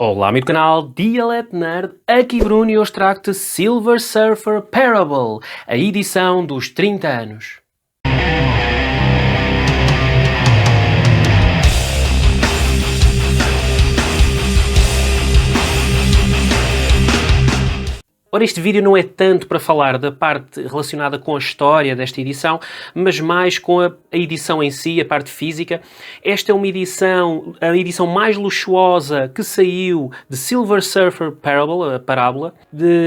Olá, meu canal Dialect Nerd, aqui Bruno e hoje trago-te Silver Surfer Parable, a edição dos 30 anos. Ora, este vídeo não é tanto para falar da parte relacionada com a história desta edição, mas mais com a edição em si, a parte física. Esta é uma edição, a edição mais luxuosa que saiu de Silver Surfer Parable, a parábola,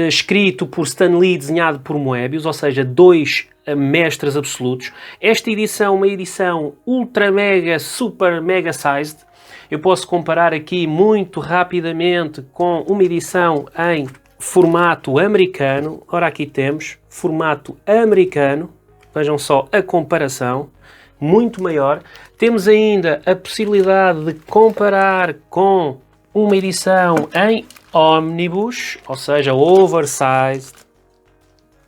escrito por Stan Lee, desenhado por Moebius, ou seja, dois mestres absolutos. Esta edição é uma edição ultra mega, super mega sized. Eu posso comparar aqui muito rapidamente com uma edição em formato americano. Ora, aqui temos formato americano, vejam só a comparação, muito maior. Temos ainda a possibilidade de comparar com uma edição em omnibus, ou seja, oversized,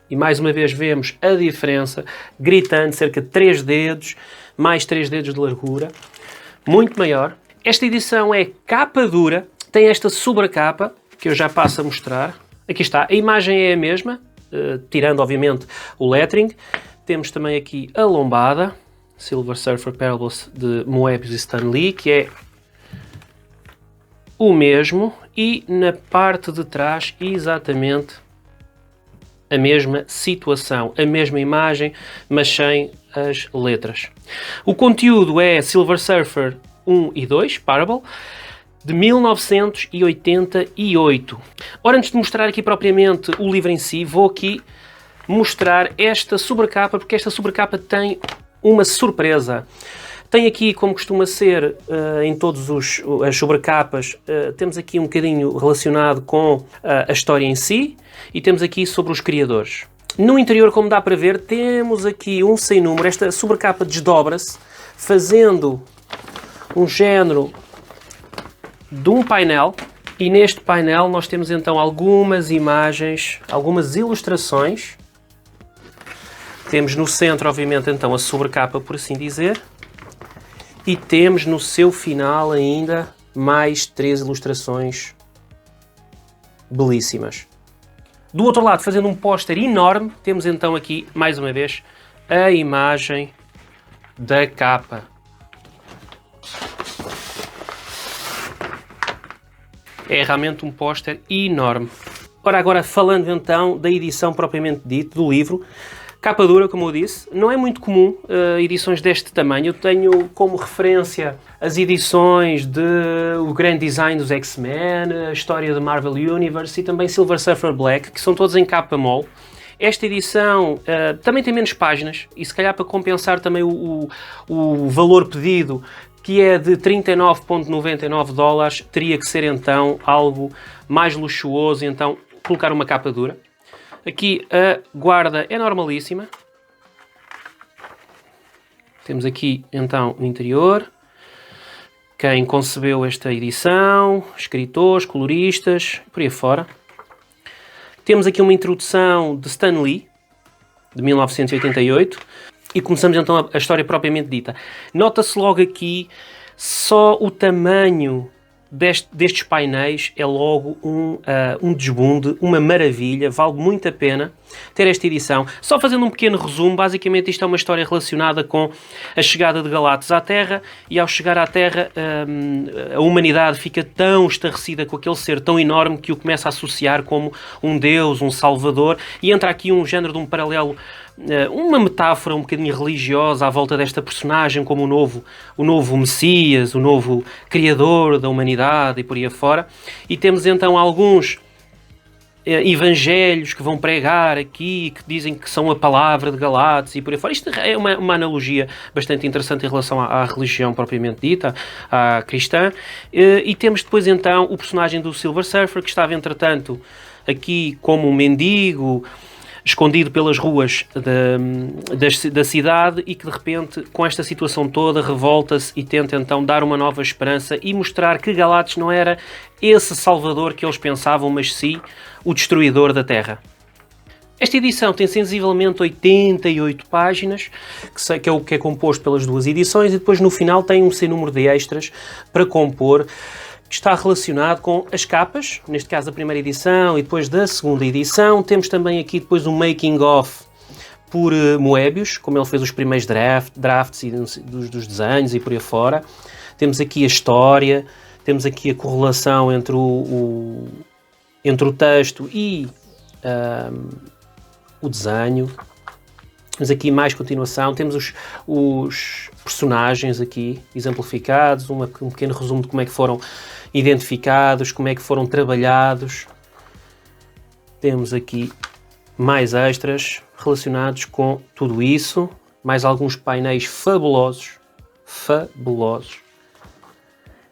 e mais uma vez vemos a diferença gritante, cerca de 3 dedos, mais 3 dedos de largura, muito maior. Esta edição é capa dura, tem esta sobrecapa, que eu já passo a mostrar. Aqui está, a imagem é a mesma, tirando obviamente o lettering. Temos também aqui a lombada, Silver Surfer Parables de Moebius e Stan Lee, que é o mesmo, e na parte de trás exatamente a mesma situação, a mesma imagem, mas sem as letras. O conteúdo é Silver Surfer 1 e 2, Parable, de 1988. Ora, antes de mostrar aqui propriamente o livro em si, vou aqui mostrar esta sobrecapa, porque esta sobrecapa tem uma surpresa. Tem aqui, como costuma ser em todas as sobrecapas, temos aqui um bocadinho relacionado com a história em si, e temos aqui sobre os criadores. No interior, como dá para ver, temos aqui um sem número. Esta sobrecapa desdobra-se, fazendo um género de um painel, e neste painel nós temos então algumas imagens, algumas ilustrações. Temos no centro, obviamente, então a sobrecapa, por assim dizer, e temos no seu final ainda mais 3 ilustrações belíssimas. Do outro lado, fazendo um póster enorme, temos então aqui, mais uma vez, a imagem da capa. É realmente um póster enorme. Ora, agora falando então da edição propriamente dita, do livro, capa dura, como eu disse, não é muito comum edições deste tamanho. Eu tenho como referência as edições de o Grand Design dos X-Men, a história de Marvel Universe e também Silver Surfer Black, que são todos em capa mole. Esta edição também tem menos páginas e se calhar para compensar também o valor pedido, que é de 39,99 dólares, teria que ser então algo mais luxuoso, e então colocar uma capa dura. Aqui a guarda é normalíssima. Temos aqui então o interior, quem concebeu esta edição, escritores, coloristas, por aí fora. Temos aqui uma introdução de Stan Lee, de 1988. E começamos então a história propriamente dita. Nota-se logo aqui só o tamanho destes painéis é logo um desbunde, uma maravilha, vale muito a pena ter esta edição. Só fazendo um pequeno resumo, basicamente isto é uma história relacionada com a chegada de Galactus à Terra, e ao chegar à Terra a humanidade fica tão estarrecida com aquele ser tão enorme que o começa a associar como um deus, um salvador, e entra aqui um género de um paralelo, uma metáfora um bocadinho religiosa à volta desta personagem como o novo Messias, o novo Criador da humanidade e por aí afora. E temos então alguns evangelhos que vão pregar aqui, que dizem que são a palavra de Galactus e por aí fora. Isto é uma analogia bastante interessante em relação à religião propriamente dita, à cristã. E temos depois então o personagem do Silver Surfer, que estava entretanto aqui como um mendigo, escondido pelas ruas da cidade, e que de repente, com esta situação toda, revolta-se e tenta então dar uma nova esperança e mostrar que Galactus não era esse salvador que eles pensavam, mas sim o destruidor da Terra. Esta edição tem sensivelmente 88 páginas, que é o que é composto pelas duas edições, e depois no final tem um sem número de extras para compor, que está relacionado com as capas, neste caso da primeira edição e depois da segunda edição. Temos também aqui depois um making of por Moebius, como ele fez os primeiros drafts dos desenhos e por aí fora. Temos aqui a história, temos aqui a correlação entre o texto e o desenho. Temos aqui mais continuação, temos os personagens aqui exemplificados, um pequeno resumo de como é que foram identificados, como é que foram trabalhados. Temos aqui mais extras relacionados com tudo isso, mais alguns painéis fabulosos.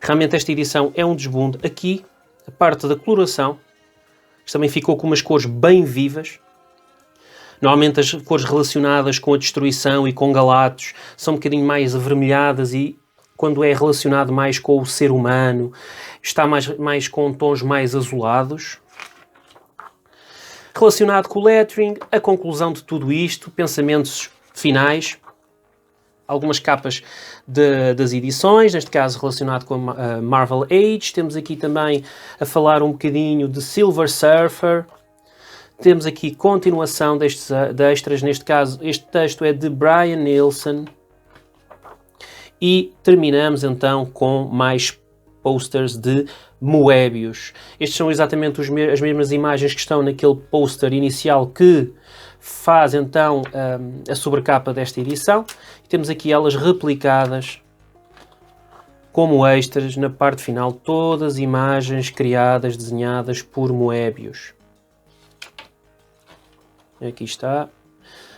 Realmente esta edição é um desbunde. Aqui, a parte da coloração, que também ficou com umas cores bem vivas. Normalmente as cores relacionadas com a destruição e com Galactus são um bocadinho mais avermelhadas, e quando é relacionado mais com o ser humano, está mais com tons mais azulados. Relacionado com o lettering, a conclusão de tudo isto, pensamentos finais, algumas capas das edições, neste caso relacionado com a Marvel Age. Temos aqui também a falar um bocadinho de Silver Surfer. Temos aqui continuação de extras, neste caso este texto é de Brian Nilsson. E terminamos então com mais posters de Moebius. Estes são exatamente as mesmas imagens que estão naquele poster inicial que faz então a sobrecapa desta edição. E temos aqui elas replicadas como extras na parte final, todas imagens criadas, desenhadas por Moebius. Aqui está.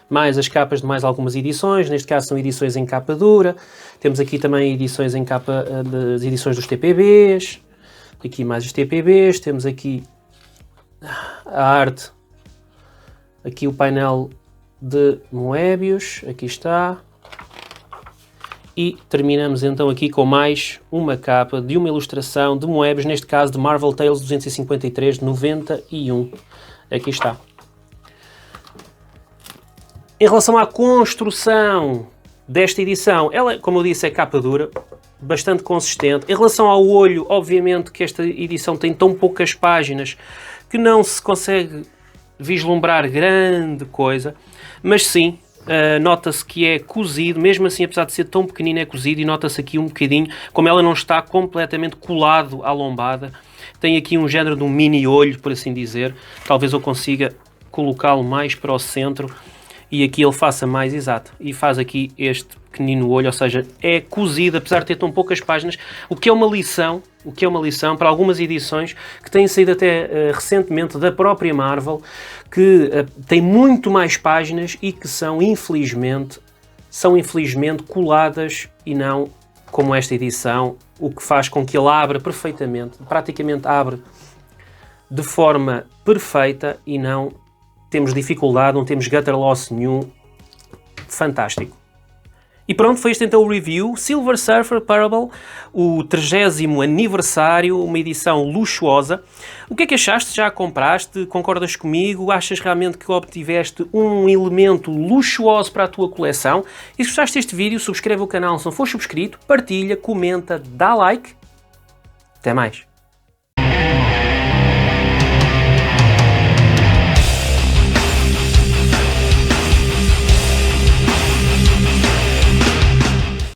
Mais as capas de mais algumas edições, neste caso são edições em capa dura. Temos aqui também edições em capa das edições dos TPBs. Aqui mais os TPBs, temos aqui a arte, aqui o painel de Moebius, aqui está. E terminamos então aqui com mais uma capa de uma ilustração de Moebius, neste caso de Marvel Tales 253 de 91. Aqui está. Em relação à construção desta edição, ela, como eu disse, é capa dura, bastante consistente. Em relação ao olho, obviamente que esta edição tem tão poucas páginas que não se consegue vislumbrar grande coisa, mas sim, nota-se que é cozido, mesmo assim, apesar de ser tão pequenino, é cozido, e nota-se aqui um bocadinho, como ela não está completamente colado à lombada, tem aqui um género de um mini olho, por assim dizer. Talvez eu consiga colocá-lo mais para o centro e aqui ele faça mais exato, e faz aqui este pequenino olho, ou seja, é cozido, apesar de ter tão poucas páginas, o que é uma lição para algumas edições que têm saído até recentemente da própria Marvel, que tem muito mais páginas e que são infelizmente coladas e não como esta edição, o que faz com que ele abra perfeitamente, praticamente abre de forma perfeita e não temos dificuldade, não temos gutter loss nenhum. Fantástico. E pronto, foi este então o review. Silver Surfer Parable, o 30º aniversário, uma edição luxuosa. O que é que achaste? Já a compraste? Concordas comigo? Achas realmente que obtiveste um elemento luxuoso para a tua coleção? E se gostaste deste vídeo, subscreve o canal se não for subscrito, partilha, comenta, dá like. Até mais!